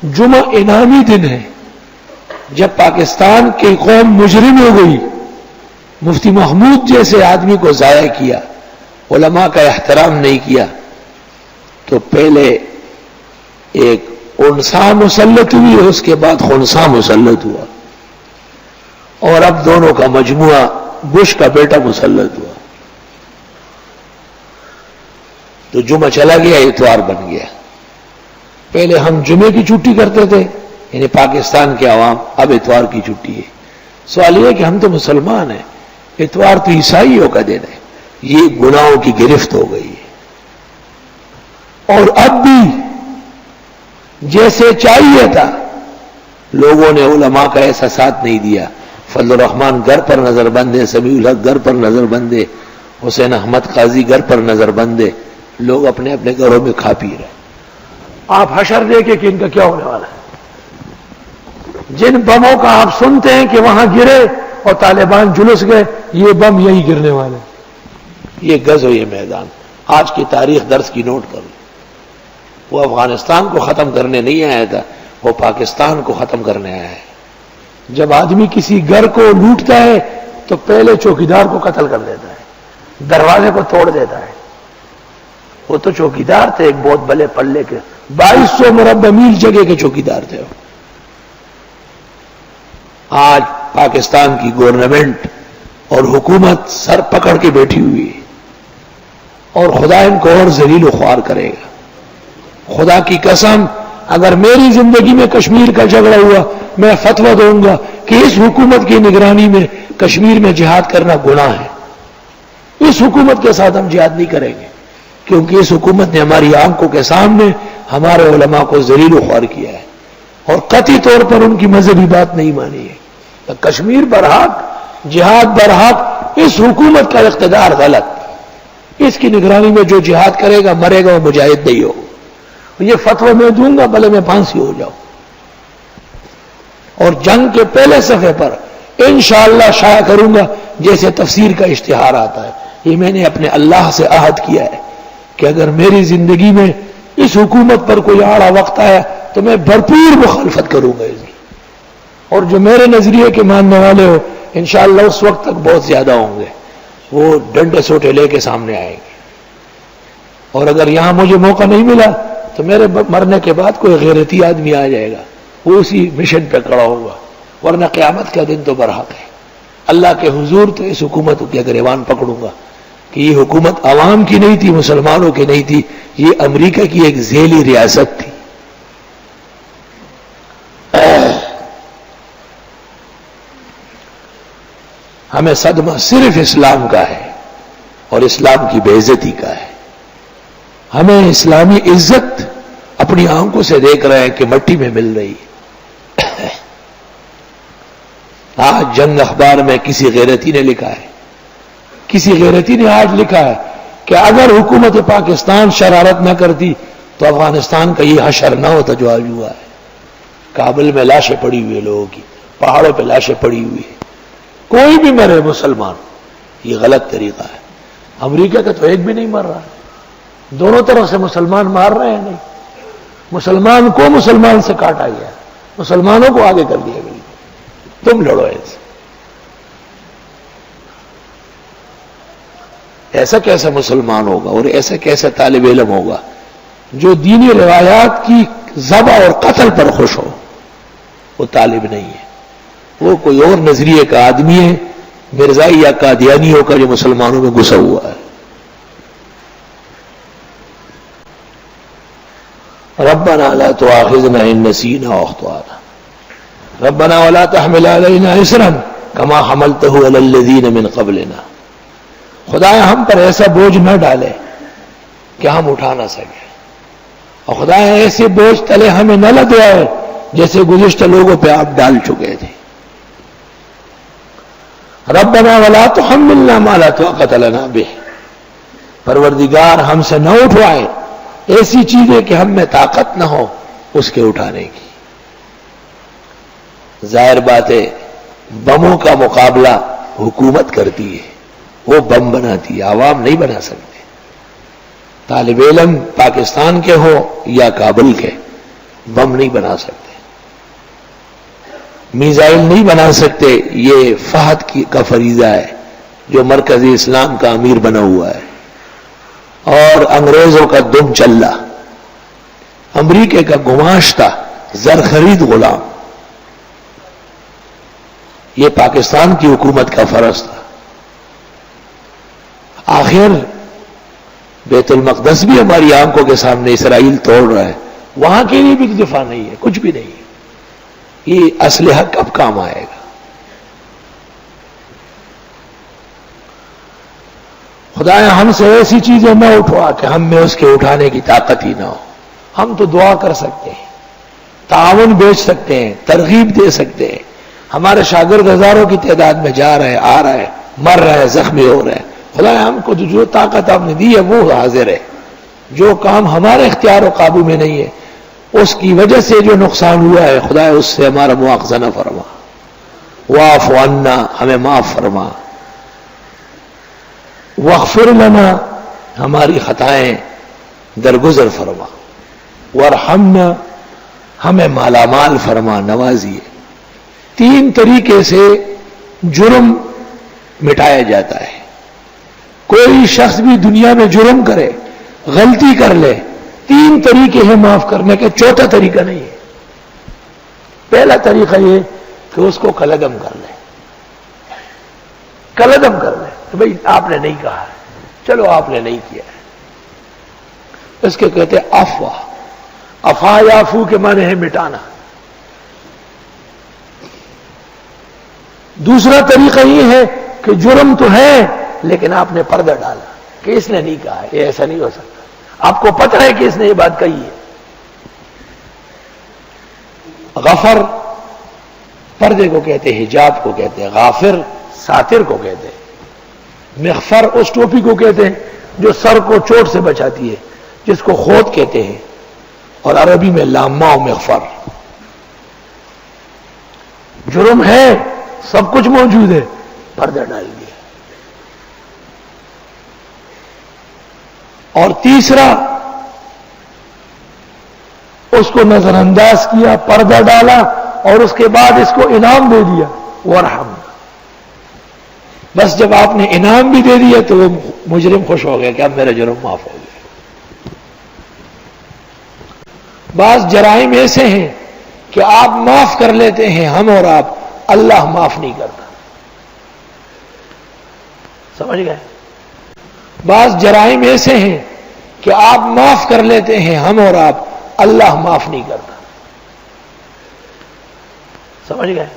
جمعہ انعامی دن ہے. جب پاکستان کی قوم مجرم ہو گئی، مفتی محمود جیسے آدمی کو ضائع کیا، علماء کا احترام نہیں کیا، تو پہلے ایک انسا مسلط ہوئی، اس کے بعد خنسا مسلط ہوا، اور اب دونوں کا مجموعہ بش کا بیٹا مسلط ہوا. تو جمعہ چلا گیا، اتوار بن گیا. پہلے ہم جمعے کی چھٹی کرتے تھے، یعنی پاکستان کے عوام، اب اتوار کی چھٹی ہے. سوال یہ کہ ہم تو مسلمان ہیں، اتوار تو عیسائیوں کا دن ہے. یہ گناہوں کی گرفت ہو گئی ہے. اور اب بھی جیسے چاہیے تھا، لوگوں نے علماء کا ایسا ساتھ نہیں دیا. فضل الرحمان گھر پر نظر بند ہے، سمیع الحق گھر پر نظر بند ہے، حسین احمد قاضی گھر پر نظر بند ہے. لوگ اپنے اپنے گھروں میں کھا پی رہے. آپ حشر دیکھیں کہ ان کا کیا ہونے والا ہے. جن بموں کا آپ سنتے ہیں کہ وہاں گرے اور طالبان جلس گئے، یہ بم یہی گرنے والے. یہ غز و یہ میدان آج کی تاریخ درس کی نوٹ کرو. وہ افغانستان کو ختم کرنے نہیں آیا تھا، وہ پاکستان کو ختم کرنے آیا ہے. جب آدمی کسی گھر کو لوٹتا ہے تو پہلے چوکیدار کو قتل کر دیتا ہے، دروازے کو توڑ دیتا ہے. وہ تو چوکیدار تھے، ایک بہت بلے پلے کے 2200 مربع میل جگہ کے چوکیدار تھے. آج پاکستان کی گورنمنٹ اور حکومت سر پکڑ کے بیٹھی ہوئی ہے، اور خدا ان کو اور ذلیل و خوار کرے گا. خدا کی قسم، اگر میری زندگی میں کشمیر کا جھگڑا ہوا، میں فتویٰ دوں گا کہ اس حکومت کی نگرانی میں کشمیر میں جہاد کرنا گناہ ہے. اس حکومت کے ساتھ ہم جہاد نہیں کریں گے، کیونکہ اس حکومت نے ہماری آنکھوں کے سامنے ہمارے علماء کو ذلیل و خوار کیا ہے، اور قطعی طور پر ان کی مذہبی بات نہیں مانی ہے. کشمیر برحق، جہاد برحق، اس حکومت کا اقتدار غلط. اس کی نگرانی میں جو جہاد کرے گا مرے گا، وہ مجاہد نہیں ہو. یہ فتویٰ میں دوں گا، بھلے میں پھانسی ہو جاؤں. اور جنگ کے پہلے صفحے پر انشاءاللہ شائع کروں گا، جیسے تفسیر کا اشتہار آتا ہے. یہ میں نے اپنے اللہ سے عہد کیا ہے کہ اگر میری زندگی میں اس حکومت پر کوئی آڑا وقت آیا تو میں بھرپور مخالفت کروں گا. اور جو میرے نظریے کے ماننے والے ہو انشاءاللہ اس وقت تک بہت زیادہ ہوں گے، وہ ڈنڈے سوٹے لے کے سامنے آئیں گے. اور اگر یہاں مجھے موقع نہیں ملا تو میرے مرنے کے بعد کوئی غیرتی آدمی آ جائے گا، وہ اسی مشن پہ کھڑا ہوگا. ورنہ قیامت کا دن تو برحق ہے. اللہ کے حضور تو اس حکومت کے گریبان پکڑوں گا کہ یہ حکومت عوام کی نہیں تھی، مسلمانوں کی نہیں تھی، یہ امریکہ کی ایک ذیلی ریاست تھی. ہمیں صدمہ صرف اسلام کا ہے اور اسلام کی بے عزتی کا ہے. ہمیں اسلامی عزت اپنی آنکھوں سے دیکھ رہے ہیں کہ مٹی میں مل رہی ہے. آج جنگ اخبار میں کسی غیرتی نے لکھا ہے، کسی غیرتی نے آج لکھا ہے کہ اگر حکومت پاکستان شرارت نہ کرتی تو افغانستان کا یہ حشر نہ ہوتا جو آج ہوا ہے. کابل میں لاشیں پڑی ہوئی لوگوں کی، پہاڑوں پہ لاشیں پڑی ہوئی ہیں. کوئی بھی مرے مسلمان، یہ غلط طریقہ ہے. امریکہ کا تو ایک بھی نہیں مر رہا ہے. دونوں طرف سے مسلمان مار رہے ہیں. نہیں، مسلمان کو مسلمان سے کاٹا گیا، مسلمانوں کو آگے کر دیا گیا. تم لڑو ایسے. ایسا کیسا مسلمان ہوگا اور ایسا کیسا طالب علم ہوگا جو دینی روایات کی ذبح اور قتل پر خوش ہو؟ وہ طالب نہیں ہے، وہ کوئی اور نظریے کا آدمی ہے، مرزائی یا قادیانیوں کا جو مسلمانوں میں گھسا ہوا ہے. ربنا لا تؤاخذنا ان نسینا او اخطأنا ربنا ولا تحمل علينا اصرا كما حملته على الذين من قبلنا. خدایا ہم پر ایسا بوجھ نہ ڈالے کہ ہم اٹھا نہ سکیں، اور خدایا ایسے بوجھ تلے ہمیں نہ لدوائے جیسے گزشتہ لوگوں پہ آپ ڈال چکے تھے. ربنا ولا تحملنا ما لا طاقة لنا به. پروردگار ہم سے نہ اٹھوائے ایسی چیزیں کہ ہم میں طاقت نہ ہو اس کے اٹھانے کی. ظاہر بات ہے بموں کا مقابلہ حکومت کرتی ہے، وہ بم بناتی ہے، عوام نہیں بنا سکتے. طالب علم پاکستان کے ہوں یا کابل کے، بم نہیں بنا سکتے، میزائل نہیں بنا سکتے. یہ فہد کا فریضہ ہے جو مرکزی اسلام کا امیر بنا ہوا ہے، اور انگریزوں کا دم چلہ، امریکہ کا گماشتہ زر خرید غلام. یہ پاکستان کی حکومت کا فرض تھا. آخر بیت المقدس بھی ہماری آنکھوں کے سامنے اسرائیل توڑ رہا ہے، وہاں کے لیے بھی دفاع نہیں ہے، کچھ بھی نہیں ہے. یہ اسلحہ کب کام آئے گا؟ خدایا ہم سے ایسی چیزیں نہ اٹھوا کہ ہم میں اس کے اٹھانے کی طاقت ہی نہ ہو. ہم تو دعا کر سکتے ہیں، تعاون بیچ سکتے ہیں، ترغیب دے سکتے ہیں. ہمارے شاگرد ہزاروں کی تعداد میں جا رہے ہیں، آ رہے ہیں، مر رہے ہیں، زخمی ہو رہے ہیں. خدایا ہم کو جو طاقت آپ نے دی ہے وہ حاضر ہے. جو کام ہمارے اختیار و قابو میں نہیں ہے، اس کی وجہ سے جو نقصان ہوا ہے، خدایا اس سے ہمارا مواخذہ نہ فرما. واعف عنا، ہمیں معاف فرما. واغفر لنا، ہماری خطائیں درگزر فرما. وارحمنا، ہمیں مالا مال فرما، نوازیے. 3 طریقے سے جرم مٹایا جاتا ہے. کوئی شخص بھی دنیا میں جرم کرے، غلطی کر لے، 3 طریقے ہیں معاف کرنے کے، چوتھا طریقہ نہیں ہے. پہلا طریقہ یہ کہ اس کو کلدم کر لے، کلدم کر لے کہ بھئی آپ نے نہیں کہا ہے، چلو آپ نے نہیں کیا ہے. اس کے کہتے ہیں افوا. افا یافو کے معنی ہے مٹانا. دوسرا طریقہ یہ ہے کہ جرم تو ہے لیکن آپ نے پردہ ڈالا کہ اس نے نہیں کہا ہے، یہ ایسا نہیں ہو سکتا. آپ کو پتہ ہے کہ اس نے یہ بات کہی ہے. غفر پردے کو کہتے ہیں، حجاب کو کہتے ہیں. غافر ساتر کو کہتے ہیں. مغفر اس ٹوپی کو کہتے ہیں جو سر کو چوٹ سے بچاتی ہے، جس کو خود کہتے ہیں، اور عربی میں لامہ و مغفر. جرم ہے، سب کچھ موجود ہے، پردہ ڈال دیا. اور تیسرا اس کو نظر انداز کیا، پردہ ڈالا، اور اس کے بعد اس کو انعام دے دیا. وارحم، بس جب آپ نے انعام بھی دے دیا تو وہ مجرم خوش ہو گیا کہ اب میرا جرم معاف ہو گیا. بعض جرائم ایسے ہیں کہ آپ معاف کر لیتے ہیں ہم اور آپ، اللہ معاف نہیں کرتا. سمجھ گئے؟ بعض جرائم ایسے ہیں کہ آپ معاف کر لیتے ہیں ہم اور آپ، اللہ معاف نہیں کرتا. سمجھ گئے؟